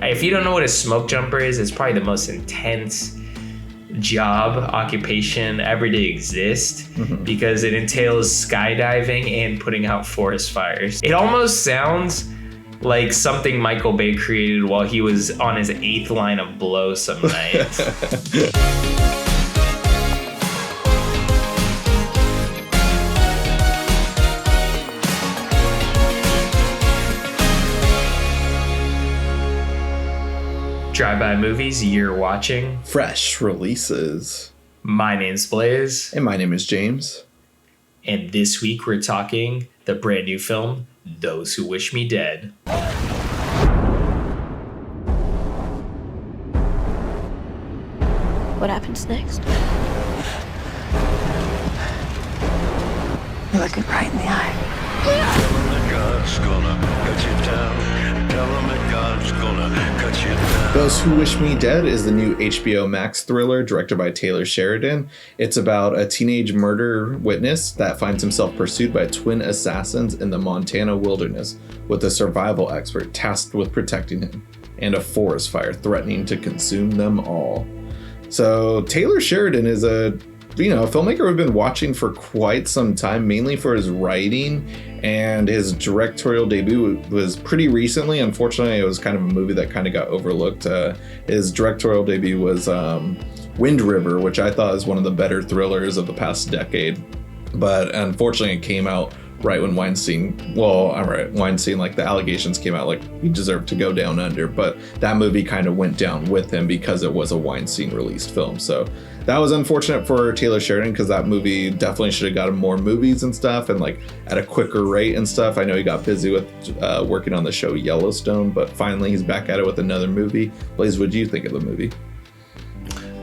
If you don't know what a smoke jumper is, it's probably the most intense job occupation ever to exist because it entails skydiving and putting out forest fires. It almost sounds like something Michael Bay created while he was on his 8th line of blow some night. Drive-by movies, you're watching Fresh Releases. My name's Blaze. And my name is James. And this week we're talking the brand new film, Those Who Wish Me Dead. What happens next? You're looking right in the eye. Tell 'em that God's gonna cut you down. Tell 'em that God's gonna cut you down. Those Who Wish Me Dead is the new HBO Max thriller directed by Taylor Sheridan. It's about a teenage murder witness that finds himself pursued by twin assassins in the Montana wilderness, with a survival expert tasked with protecting him, and a forest fire threatening to consume them all. So Taylor Sheridan is a filmmaker we've been watching for quite some time, mainly for his writing, and his directorial debut was pretty recently. Unfortunately, it was kind of a movie that kind of got overlooked. His directorial debut was Wind River, which I thought is one of the better thrillers of the past decade. But unfortunately, it came out right when Weinstein, like the allegations came out, like he deserved to go down under, but that movie kind of went down with him because it was a Weinstein released film. So that was unfortunate for Taylor Sheridan because that movie definitely should have gotten more movies and stuff and like at a quicker rate and stuff. I know he got busy with working on the show Yellowstone, but finally he's back at it with another movie. Blaze, what do you think of the movie?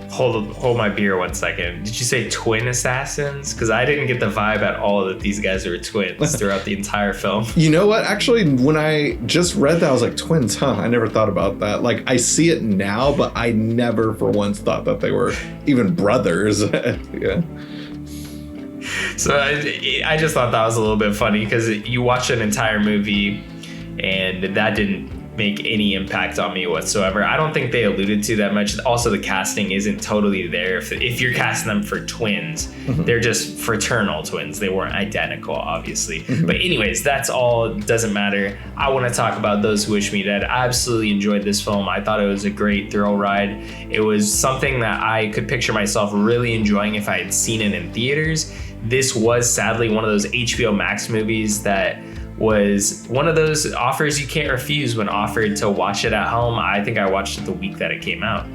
Hold my beer 1 second. Did you say twin assassins? Because I didn't get the vibe at all that these guys were twins throughout the entire film. You know what? Actually, when I just read that, I was like, twins, huh? I never thought about that. Like, I see it now, but I never for once thought that they were even brothers. Yeah. So I just thought that was a little bit funny because you watch an entire movie and that didn't make any impact on me whatsoever. I don't think they alluded to that much. Also, the casting isn't totally there. If you're casting them for twins, they're just fraternal twins. They weren't identical, obviously. But anyways, that's all. Doesn't matter. I want to talk about Those Who Wish Me Dead. I absolutely enjoyed this film. I thought it was a great thrill ride. It was something that I could picture myself really enjoying if I had seen it in theaters. This was sadly one of those HBO Max movies that was one of those offers you can't refuse when offered to watch it at home. I think I watched it the week that it came out.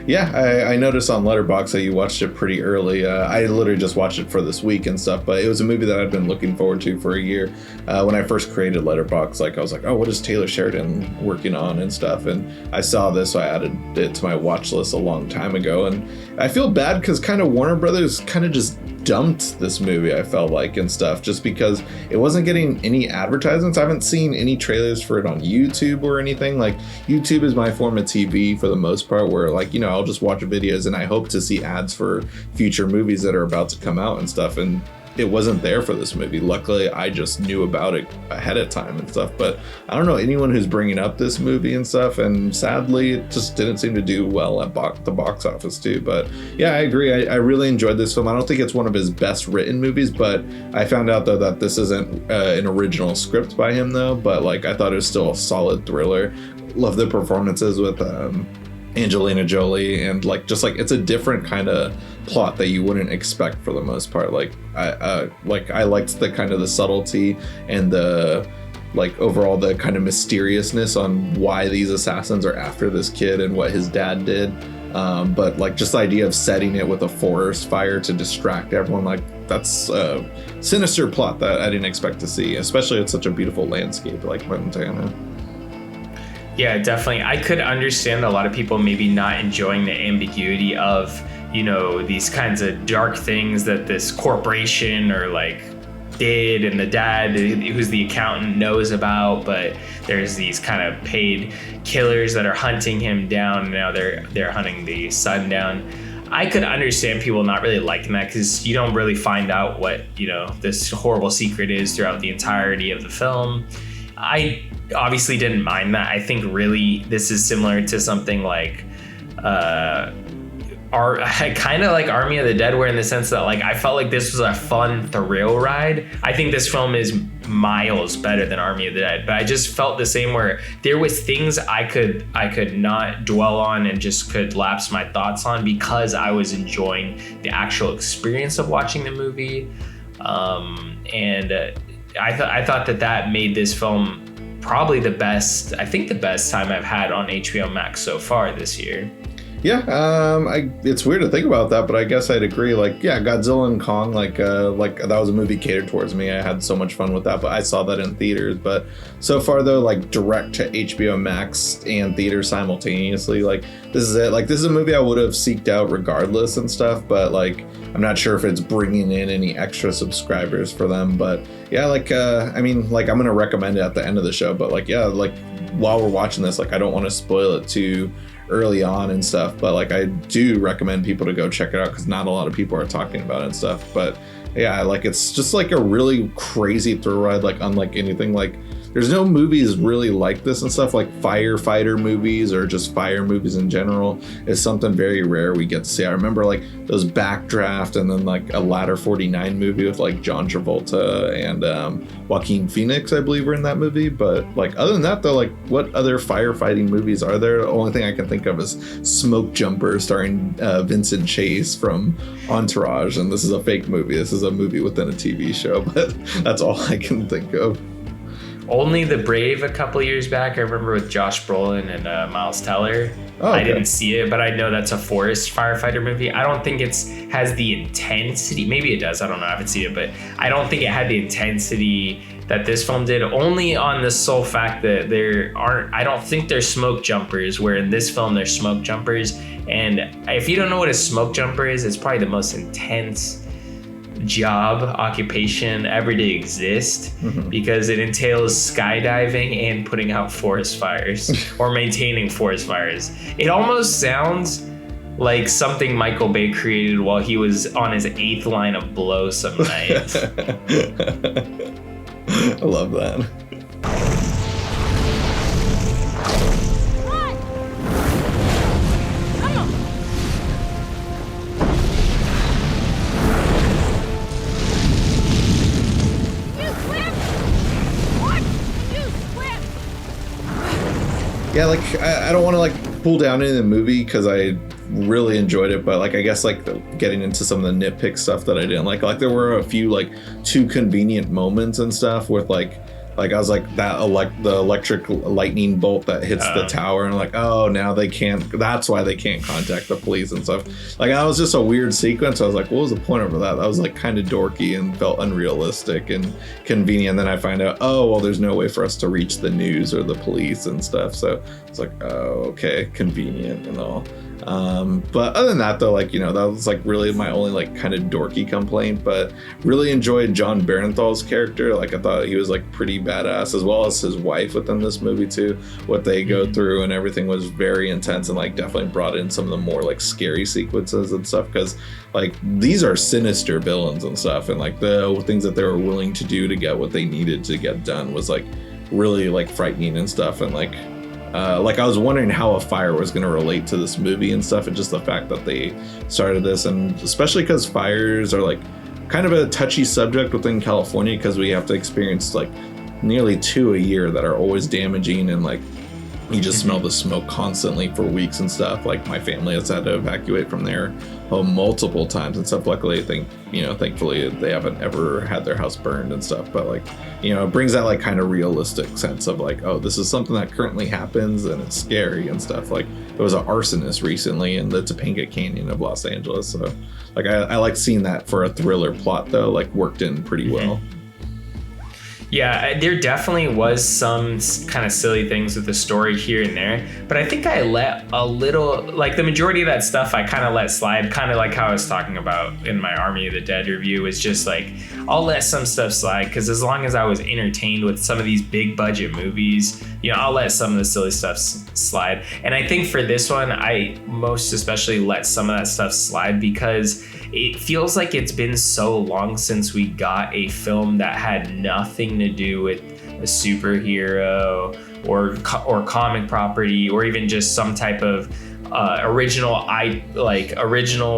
Yeah, I noticed on Letterboxd that you watched it pretty early. I literally just watched it for this week and stuff, but it was a movie that I'd been looking forward to for a year. When I first created Letterboxd, I was like, oh, what is Taylor Sheridan working on and stuff? And I saw this, so I added it to my watch list a long time ago. And I feel bad because kind of Warner Brothers kind of just dumped this movie, I felt like, and stuff, just because it wasn't getting any advertisements. I haven't seen any trailers for it on YouTube or anything. Like, YouTube is my form of TV for the most part, where I'll just watch videos and I hope to see ads for future movies that are about to come out and stuff, and it wasn't there for this movie. Luckily, I just knew about it ahead of time and stuff, but I don't know anyone who's bringing up this movie and stuff, and sadly, it just didn't seem to do well at the box office too. But yeah, I agree. I really enjoyed this film. I don't think it's one of his best written movies, but I found out though that this isn't an original script by him though, but I thought it was still a solid thriller. Love the performances with Angelina Jolie, and it's a different kind of plot that you wouldn't expect for the most part. I liked the kind of the subtlety and the overall the kind of mysteriousness on why these assassins are after this kid and what his dad did. But just the idea of setting it with a forest fire to distract everyone, that's a sinister plot that I didn't expect to see, especially at such a beautiful landscape like Montana. Yeah, definitely. I could understand a lot of people maybe not enjoying the ambiguity of, these kinds of dark things that this corporation or did, and the dad who's the accountant knows about, but there's these kind of paid killers that are hunting him down, and now they're hunting the son down. I could understand people not really liking that because you don't really find out what, this horrible secret is throughout the entirety of the film. I obviously didn't mind that. I think really this is similar to something like I kind of like Army of the Dead, where in the sense that like I felt like this was a fun thrill ride. I think this film is miles better than Army of the Dead, but I just felt the same, where there was things I could not dwell on and just could lapse my thoughts on because I was enjoying the actual experience of watching the movie. I thought that made this film probably the best time I've had on HBO Max so far this year. Yeah, it's weird to think about that, but I guess I'd agree. Like, yeah, Godzilla and Kong, like that was a movie catered towards me. I had so much fun with that, but I saw that in theaters. But so far, though, like direct to HBO Max and theater simultaneously, like this is it. Like this is a movie I would have seeked out regardless and stuff, but like I'm not sure if it's bringing in any extra subscribers for them. But yeah, like I mean, like I'm gonna recommend it at the end of the show, but like yeah, like while we're watching this, like I don't want to spoil it too early on and stuff, but like I do recommend people to go check it out because not a lot of people are talking about it and stuff. But yeah, like it's just like a really crazy thrill ride, like unlike anything. Like there's no movies really like this and stuff. Like Firefighter movies or just fire movies in general is something very rare we get to see. I remember like those Backdraft and then like a Ladder 49 movie with like John Travolta and Joaquin Phoenix, I believe, were in that movie. But like other than that though, like what other firefighting movies are there? The only thing I can think of is Smoke Jumper starring Vincent Chase from Entourage, and this is a fake movie. This is a movie within a TV show, but that's all I can think of. Only the Brave a couple years back, I remember, with Josh Brolin and Miles Teller. Oh, okay. I didn't see it, but I know that's a forest firefighter movie. I don't think has the intensity. Maybe it does. I don't know. I haven't seen it, but I don't think it had the intensity that this film did, only on the sole fact that I don't think they're smoke jumpers, where in this film they're smoke jumpers. And if you don't know what a smoke jumper is, it's probably the most intense occupation ever to exist, because it entails skydiving and putting out forest fires or maintaining forest fires. It almost sounds like something Michael Bay created while he was on his 8th line of blow some night. I love that. Yeah, like I don't want to like pull down into the movie because I really enjoyed it, but like I guess like getting into some of the nitpick stuff that I didn't like there were a few like too convenient moments and stuff with like I was like that the electric lightning bolt that hits the tower, and I'm like, oh, now they can't, that's why they can't contact the police and stuff. Like that was just a weird sequence. I was like, what was the point of that? That was like kind of dorky and felt unrealistic and convenient. And then I find out, oh, well, there's no way for us to reach the news or the police and stuff. So it's like, oh, okay, convenient and all. But other than that though, like, you know, that was like really my only like kind of dorky complaint, but really enjoyed John Barenthal's character. Like I thought he was like pretty badass, as well as his wife within this movie too. What they go through and everything was very intense, and like definitely brought in some of the more like scary sequences and stuff, because like these are sinister villains and stuff, and like the things that they were willing to do to get what they needed to get done was like really like frightening and stuff. And like I was wondering how a fire was going to relate to this movie and stuff, and just the fact that they started this, and especially because fires are like kind of a touchy subject within California, because we have to experience like nearly 2 a year that are always damaging, and like you just smell the smoke constantly for weeks and stuff. Like my family has had to evacuate from their home multiple times and stuff. Luckily, I think, you know, thankfully they haven't ever had their house burned and stuff. But like, you know, it brings that like kind of realistic sense of like, oh, this is something that currently happens and it's scary and stuff. Like there was an arsonist recently in the Topanga Canyon of Los Angeles. So like I like seeing that for a thriller plot though, like worked in pretty well. Yeah, there definitely was some kind of silly things with the story here and there, but I think I let a little, like the majority of that stuff I kind of let slide, kind of like how I was talking about in my Army of the Dead review, is just like, I'll let some stuff slide, because as long as I was entertained with some of these big budget movies, you know, I'll let some of the silly stuff slide. And I think for this one, I most especially let some of that stuff slide because it feels like it's been so long since we got a film that had nothing to do with a superhero or comic property, or even just some type of original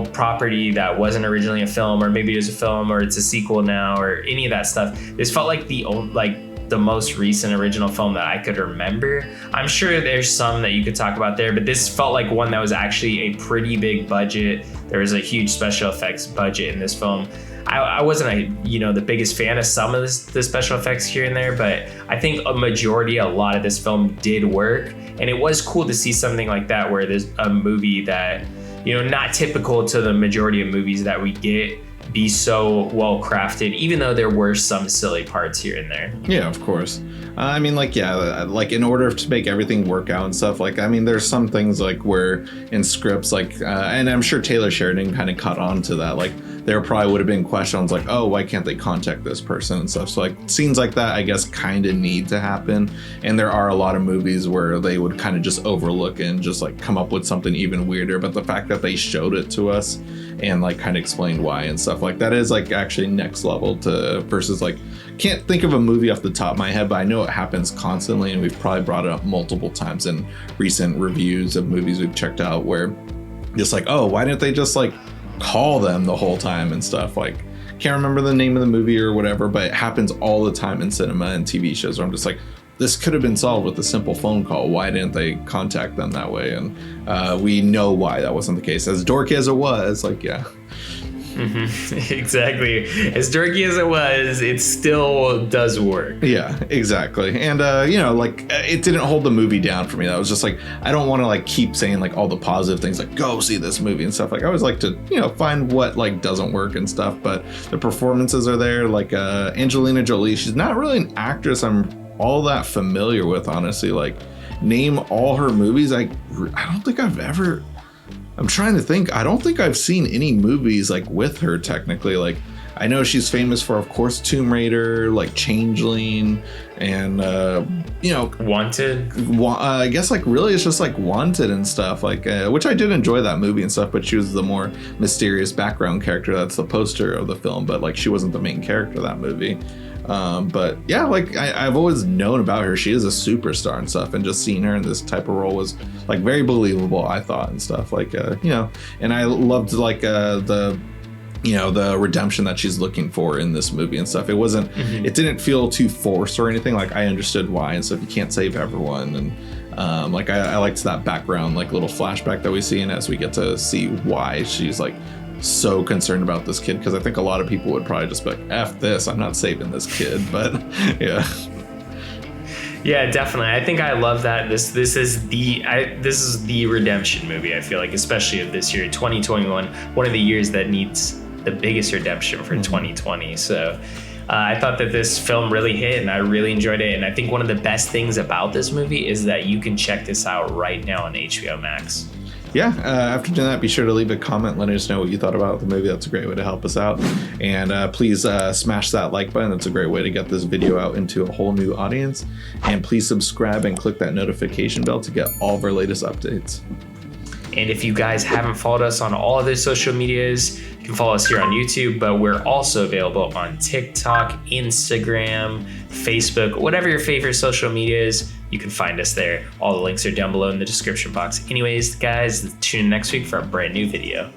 property that wasn't originally a film, or maybe it was a film or it's a sequel now, or any of that stuff. This felt like the most recent original film that I could remember. I'm sure there's some that you could talk about there, but this felt like one that was actually a pretty big budget. There was a huge special effects budget in this film. I wasn't the biggest fan of some of the special effects here and there, but I think a lot of this film did work, and it was cool to see something like that where there's a movie that, not typical to the majority of movies that we get, be so well crafted, even though there were some silly parts here and there. Yeah, of course. I mean, in order to make everything work out and stuff, there's some things where in scripts, and I'm sure Taylor Sheridan kind of caught on to that, there probably would have been questions like, oh, why can't they contact this person and stuff. So scenes like that, I guess, kind of need to happen. And there are a lot of movies where they would kind of just overlook and just come up with something even weirder. But the fact that they showed it to us and kind of explained why and stuff that is actually next level to versus can't think of a movie off the top of my head, but I know it happens constantly, and we've probably brought it up multiple times in recent reviews of movies we've checked out where just oh, why didn't they just call them the whole time and stuff. Can't remember the name of the movie or whatever, but it happens all the time in cinema and TV shows where I'm just this could have been solved with a simple phone call. Why didn't they contact them that way? And we know why that wasn't the case. As dorky as it was, yeah. Mm-hmm. Exactly. As dorky as it was, it still does work. Yeah, exactly. And it didn't hold the movie down for me. That was just I don't want to keep saying all the positive things go see this movie and stuff. I always like to find what doesn't work and stuff. But the performances are there. Angelina Jolie, she's not really an actress I'm all that familiar with, honestly. Name all her movies. I don't think I've ever. I'm trying to think. I don't think I've seen any movies with her technically. I know she's famous for, of course, Tomb Raider, Changeling, and Wanted. I guess really it's just Wanted and stuff which I did enjoy that movie and stuff. But she was the more mysterious background character. That's the poster of the film. But she wasn't the main character of that movie. But yeah, I've always known about her. She is a superstar and stuff, and just seeing her in this type of role was very believable, I thought, and stuff. And I loved the redemption that she's looking for in this movie and stuff. It wasn't, It didn't feel too forced or anything. I understood why and stuff. You can't save everyone, and I liked that background, little flashback that we see, and as we get to see why she's so concerned about this kid, because I think a lot of people would probably just be F this, I'm not saving this kid. But yeah, definitely. I think I love that this is the redemption movie, I feel especially of this year, 2021, one of the years that needs the biggest redemption for 2020. So I thought that this film really hit, and I really enjoyed it. And I think one of the best things about this movie is that you can check this out right now on HBO Max. Yeah, after doing that, be sure to leave a comment, letting us know what you thought about the movie. That's a great way to help us out. And please smash that like button. That's a great way to get this video out into a whole new audience. And please subscribe and click that notification bell to get all of our latest updates. And if you guys haven't followed us on all of the social medias, you can follow us here on YouTube, but we're also available on TikTok, Instagram, Facebook, whatever your favorite social media is, you can find us there. All the links are down below in the description box. Anyways, guys, tune in next week for a brand new video.